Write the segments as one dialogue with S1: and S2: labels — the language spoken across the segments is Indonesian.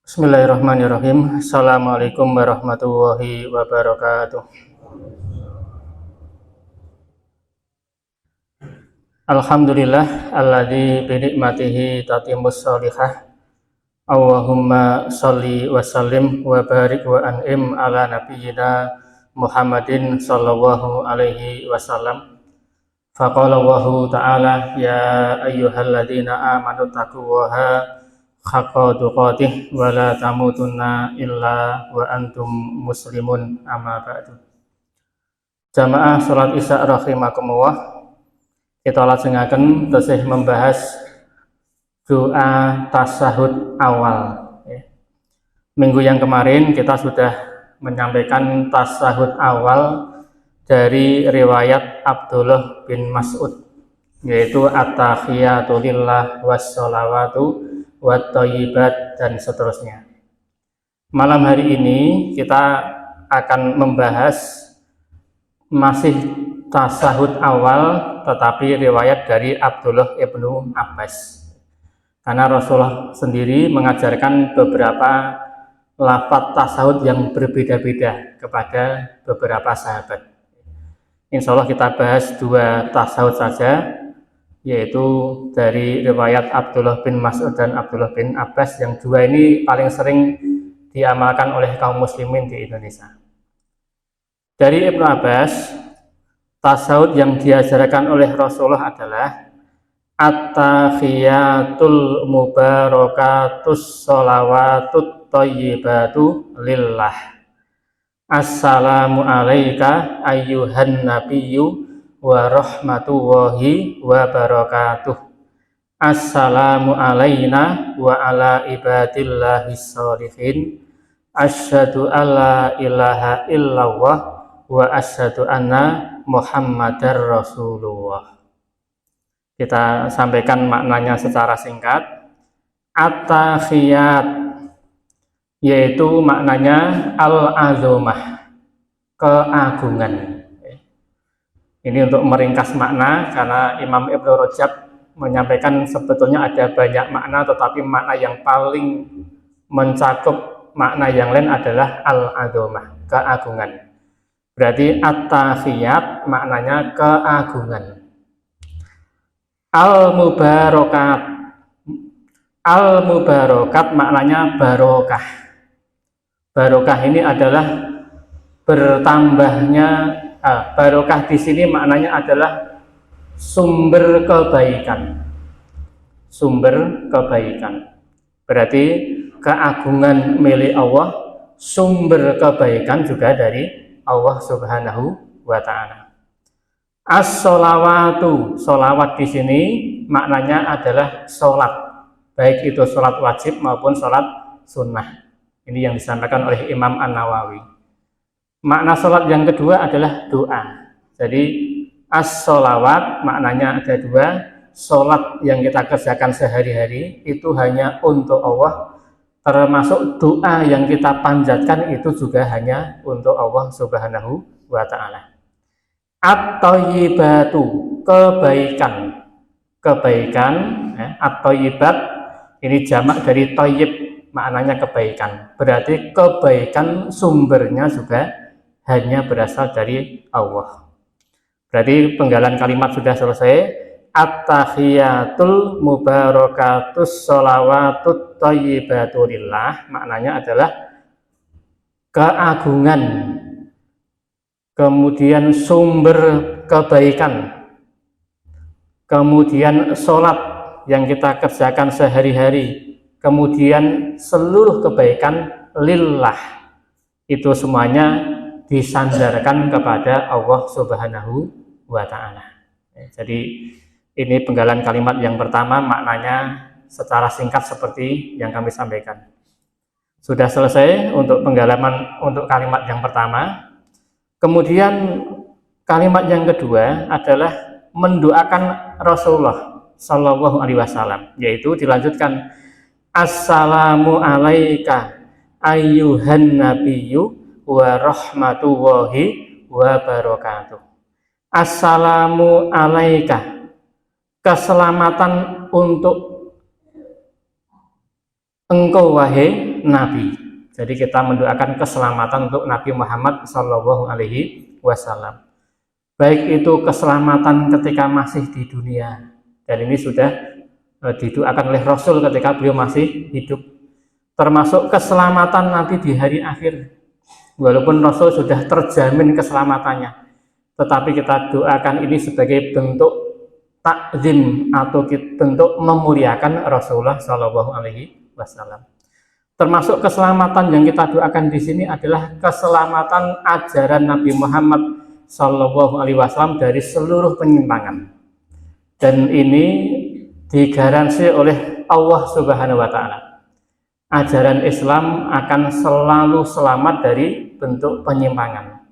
S1: Bismillahirrahmanirrahim. Assalamualaikum warahmatullahi wabarakatuh. Alhamdulillah alladzi bi ni'matihi tatimmus sholihah. Allahumma sholli wa sallim wa barik wa an'im ala nabiyyina Muhammadin sallallahu alaihi wasallam. Faqala Allahu ta'ala ya ayyuhalladzina amanu taqullaha haqqa tuqatih wa la tamutunna illa wa antum muslimun, amma ba'du. Jamaah salat Isya rahimakumullah, kita lajengaken tasih membahas doa tasyahud awal. Minggu yang kemarin kita sudah menyampaikan tasyahud awal dari riwayat Abdullah bin Mas'ud, yaitu at-tahiyatu lillah was-sholawatu wat-thayyibat dan seterusnya. Malam hari ini kita akan membahas masih tasyahud awal, tetapi riwayat dari Abdullah ibnu Abbas. Karena Rasulullah sendiri mengajarkan beberapa lafaz tasyahud yang berbeda-beda kepada beberapa sahabat. Insya Allah kita bahas dua tasyahud saja, yaitu dari riwayat Abdullah bin Mas'ud dan Abdullah bin Abbas, yang dua ini paling sering diamalkan oleh kaum muslimin di Indonesia. Dari Ibnu Abbas, tasyahud yang diajarkan oleh Rasulullah adalah at-tahiyatul mubarakatus sholawatut thayyibatu lillah. Assalamu alayka ayyuhan nabiyyu wa rahmatullahi wa barakatuh. Assalamu alayna wa ala ibadillahis sholihin. Asyhadu alla ilaha illallah wa asyhadu anna Muhammadar Rasulullah. Kita sampaikan maknanya secara singkat. At-tahiyat, yaitu maknanya al-azumah, keagungan. Ini untuk meringkas makna, karena Imam Ibnu Rajab menyampaikan sebetulnya ada banyak makna, tetapi makna yang paling mencakup makna yang lain adalah al-azumah, keagungan. Berarti at-tahiyat maknanya keagungan. Al-mubarakat, al-mubarakat maknanya barokah. Barokah ini adalah bertambahnya, barokah di sini maknanya adalah sumber kebaikan. Sumber kebaikan. Berarti keagungan milik Allah, sumber kebaikan juga dari Allah Subhanahu wa taala. As-sholawatu, sholawat di sini maknanya adalah sholat, baik itu sholat wajib maupun sholat sunnah. Ini yang disampaikan oleh Imam An-Nawawi. Makna sholat yang kedua adalah doa. Jadi as-sholawat maknanya ada dua. Sholat yang kita kerjakan sehari-hari itu hanya untuk Allah, termasuk doa yang kita panjatkan itu juga hanya untuk Allah Subhanahu wa ta'ala. At-thayyibatu, kebaikan. Kebaikan, at-thayyibat ini jamak dari thayyib, maknanya kebaikan. Berarti kebaikan sumbernya juga hanya berasal dari Allah. Berarti penggalan kalimat sudah selesai. At-tahiyatul mubarakatus sholawatut thayyibatu lillah, maknanya adalah keagungan, kemudian sumber kebaikan, kemudian sholat yang kita kerjakan sehari-hari, kemudian seluruh kebaikan lillah, itu semuanya disandarkan kepada Allah Subhanahu wa ta'ala. Jadi ini penggalan kalimat yang pertama, maknanya secara singkat seperti yang kami sampaikan. Sudah selesai untuk penggalaman untuk kalimat yang pertama. Kemudian kalimat yang kedua adalah mendoakan Rasulullah Shallallahu Alaihi Wasallam, yaitu dilanjutkan Assalamu alayka ayyuhan nabiyyu wa rahmatullahi wa barakatuh. Assalamu alayka, keselamatan untuk engkau wahai Nabi. Jadi kita mendoakan keselamatan untuk Nabi Muhammad Shallallahu Alaihi Wasallam. Baik itu keselamatan ketika masih di dunia, dan ini sudah didoakan oleh Rasul ketika beliau masih hidup. Termasuk keselamatan nanti di hari akhir. Walaupun Rasul sudah terjamin keselamatannya, tetapi kita doakan ini sebagai bentuk takzim atau bentuk memuliakan Rasulullah Shallallahu Alaihi Wasallam. Termasuk keselamatan yang kita doakan di sini adalah keselamatan ajaran Nabi Muhammad Shallallahu Alaihi Wasallam dari seluruh penyimpangan. Dan ini digaransi oleh Allah Subhanahu Wa Taala. Ajaran Islam akan selalu selamat dari bentuk penyimpangan.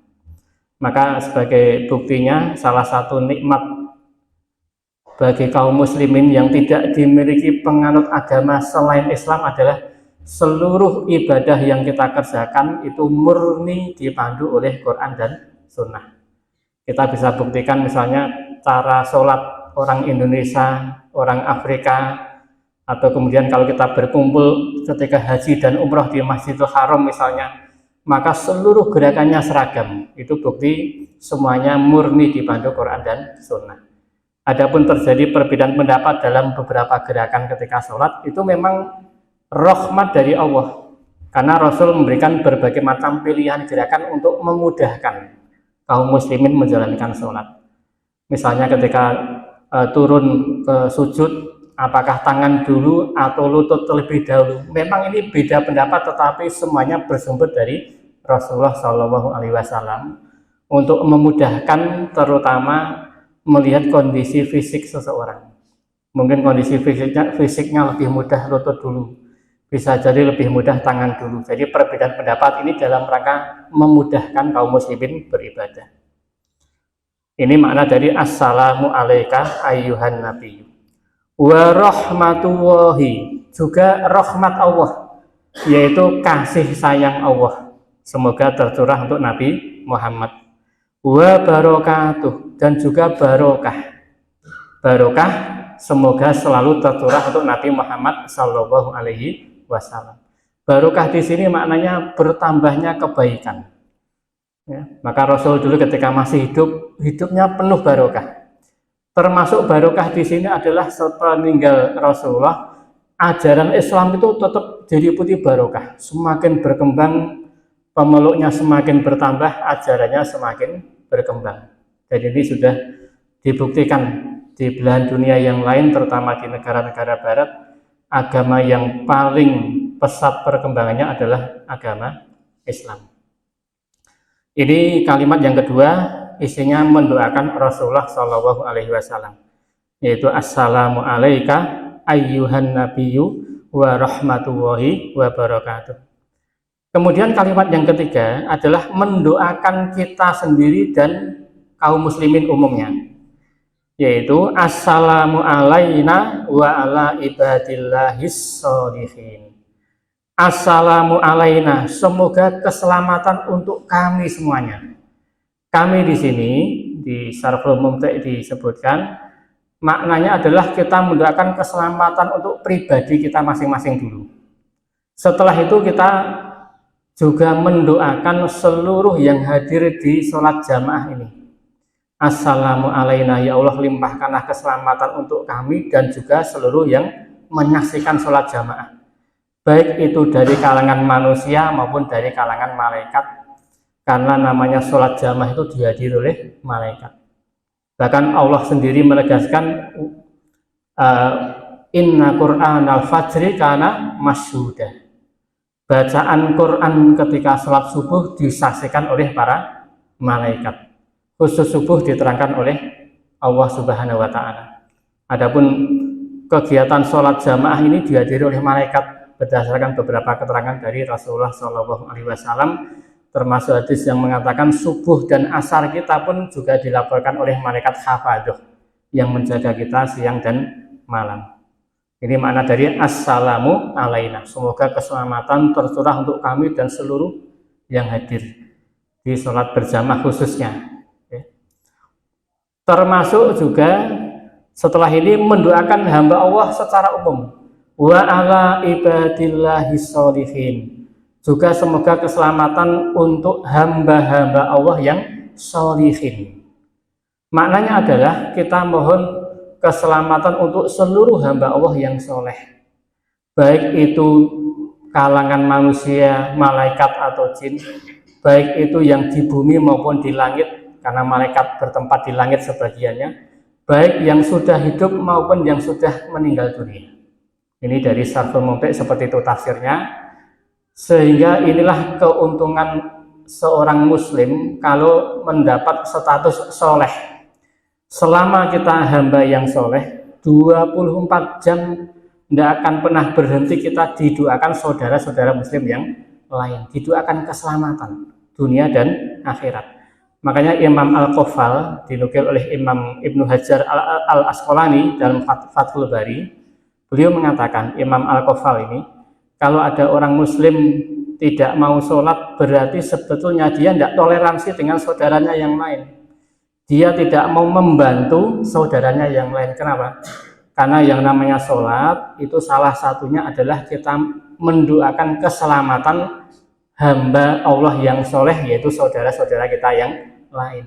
S1: Maka sebagai buktinya, salah satu nikmat bagi kaum muslimin yang tidak dimiliki penganut agama selain Islam adalah seluruh ibadah yang kita kerjakan itu murni dipandu oleh Quran dan Sunnah. Kita bisa buktikan misalnya cara sholat orang Indonesia, orang Afrika, atau kemudian kalau kita berkumpul ketika haji dan umroh di Masjidil Haram misalnya, maka seluruh gerakannya seragam. Itu bukti semuanya murni dipandu Quran dan Sunnah. Adapun terjadi perbedaan pendapat dalam beberapa gerakan ketika sholat, itu memang rahmat dari Allah. Karena Rasul memberikan berbagai macam pilihan gerakan untuk memudahkan kaum muslimin menjalankan sholat. Misalnya ketika turun ke sujud, apakah tangan dulu atau lutut terlebih dahulu. Memang ini beda pendapat, tetapi semuanya bersumber dari Rasulullah Shallallahu Alaihi Wasallam untuk memudahkan, terutama melihat kondisi fisik seseorang. Mungkin kondisi fisiknya lebih mudah lutut dulu, bisa jadi lebih mudah tangan dulu. Jadi perbedaan pendapat ini dalam rangka memudahkan kaum muslimin beribadah. Ini makna dari assalamu alaika ayyuhan nabiyyu wa rahmatullahi, juga rahmat Allah, yaitu kasih sayang Allah, semoga tercurah untuk Nabi Muhammad. Wa barokatuh, dan juga barokah. Barokah semoga selalu tercurah untuk Nabi Muhammad Sallallahu Alaihi Wasallam. Barokah di sini maknanya bertambahnya kebaikan. Ya, maka Rasul dulu ketika masih hidup, hidupnya penuh barokah. Termasuk barokah di sini adalah setelah meninggal Rasulullah, ajaran Islam itu tetap jadi putih barokah. Semakin berkembang, pemeluknya semakin bertambah, ajarannya semakin berkembang. Dan ini sudah dibuktikan di belahan dunia yang lain, terutama di negara-negara barat, agama yang paling pesat perkembangannya adalah agama Islam. Ini kalimat yang kedua, isinya mendoakan Rasulullah Shallallahu Alaihi Wasallam, yaitu assalamu alaika ayyuhan nabiyyu wa rahmatullahi wa barakatuh. Kemudian kalimat yang ketiga adalah mendoakan kita sendiri dan kaum muslimin umumnya, yaitu assalamu alaina wa ala ibadillahis sholihin. Assalamu alaina, semoga keselamatan untuk kami semuanya. Kami di sini di Syarhul Mumti' disebutkan maknanya adalah kita mendoakan keselamatan untuk pribadi kita masing-masing dulu. Setelah itu kita juga mendoakan seluruh yang hadir di sholat jamaah ini. Assalamu alaina, ya Allah limpahkanlah keselamatan untuk kami dan juga seluruh yang menyaksikan sholat jamaah, baik itu dari kalangan manusia maupun dari kalangan malaikat. Karena namanya sholat jamaah itu dihadiri oleh malaikat. Bahkan Allah sendiri menegaskan inna Qur'an al-fajri kana masyhuda. Bacaan Quran ketika sholat subuh disaksikan oleh para malaikat. Khusus subuh diterangkan oleh Allah Subhanahu Wa Taala. Adapun kegiatan sholat jamaah ini dihadiri oleh malaikat berdasarkan beberapa keterangan dari Rasulullah Shallallahu Alaihi Wasallam. Termasuk hadis yang mengatakan subuh dan asar kita pun juga dilaporkan oleh malaikat hafadhuh yang menjaga kita siang dan malam. Ini makna dari assalamu alaina, semoga keselamatan tercurah untuk kami dan seluruh yang hadir di sholat berjamaah khususnya. Termasuk juga setelah ini mendoakan hamba Allah secara umum. wa ala ibadillahi sholihin. Juga semoga keselamatan untuk hamba-hamba Allah yang sholihin. Maknanya adalah kita mohon keselamatan untuk seluruh hamba Allah yang soleh, baik itu kalangan manusia, malaikat atau jin, baik itu yang di bumi maupun di langit, karena malaikat bertempat di langit sebagiannya, baik yang sudah hidup maupun yang sudah meninggal dunia. Ini dari Syarhul Mumti' seperti itu tafsirnya. Sehingga inilah keuntungan seorang muslim kalau mendapat status soleh. Selama kita hamba yang soleh, 24 jam tidak akan pernah berhenti kita didoakan saudara-saudara muslim yang lain, didoakan keselamatan dunia dan akhirat. Makanya Imam Al-Qafal dinukil oleh Imam Ibnu Hajar Al-Asqalani dalam Fathul Bari, beliau mengatakan, Imam Al-Qafal ini, kalau ada orang muslim tidak mau sholat, berarti sebetulnya dia tidak toleransi dengan saudaranya yang lain. Dia tidak mau membantu saudaranya yang lain. Kenapa? Karena yang namanya sholat itu salah satunya adalah kita mendoakan keselamatan hamba Allah yang soleh, yaitu saudara-saudara kita yang lain.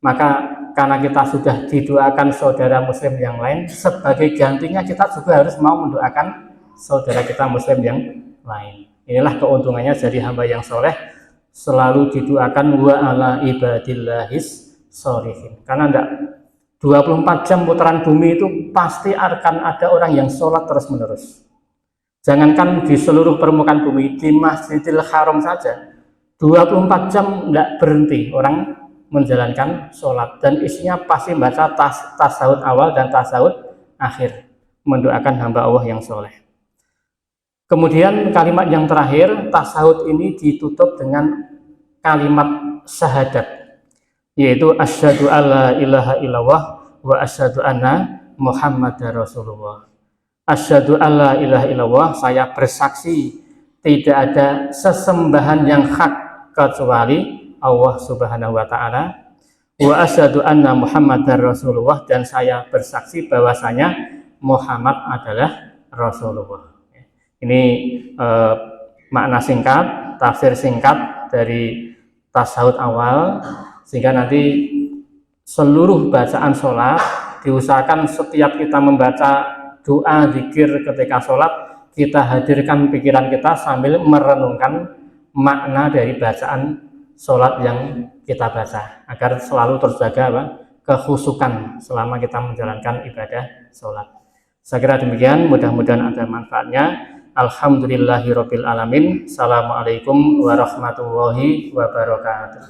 S1: Maka karena kita sudah didoakan saudara muslim yang lain, sebagai gantinya kita juga harus mau mendoakan saudara kita muslim yang lain. Inilah keuntungannya jadi hamba yang soleh, selalu didoakan wa ala ibadillahis sholihin. Karena enggak 24 jam putaran bumi itu pasti akan ada orang yang sholat terus menerus. Jangankan di seluruh permukaan bumi, di Masjidil Haram saja 24 jam enggak berhenti orang menjalankan sholat, dan isinya pasti baca tasawuf awal dan tasawuf akhir, mendoakan hamba Allah yang soleh. Kemudian kalimat yang terakhir, tasawuf ini ditutup dengan kalimat syahadat, yaitu asyhadu alla ilaha illallah wa asyhadu anna Muhammadar Rasulullah. Asyhadu alla ilaha illallah, saya bersaksi tidak ada sesembahan yang hak kecuali Allah Subhanahu wa taala. Wa asyhadu anna Muhammadar Rasulullah, dan saya bersaksi bahwasanya Muhammad adalah Rasulullah. Ini makna singkat, tafsir singkat dari tasawuf awal, sehingga nanti seluruh bacaan sholat diusahakan setiap kita membaca doa zikir ketika sholat, kita hadirkan pikiran kita sambil merenungkan makna dari bacaan sholat yang kita baca, agar selalu terjaga kekhusyukan selama kita menjalankan ibadah sholat. Saya kira demikian, mudah-mudahan ada manfaatnya. Alhamdulillahirabbil alamin. Assalamualaikum warahmatullahi wabarakatuh.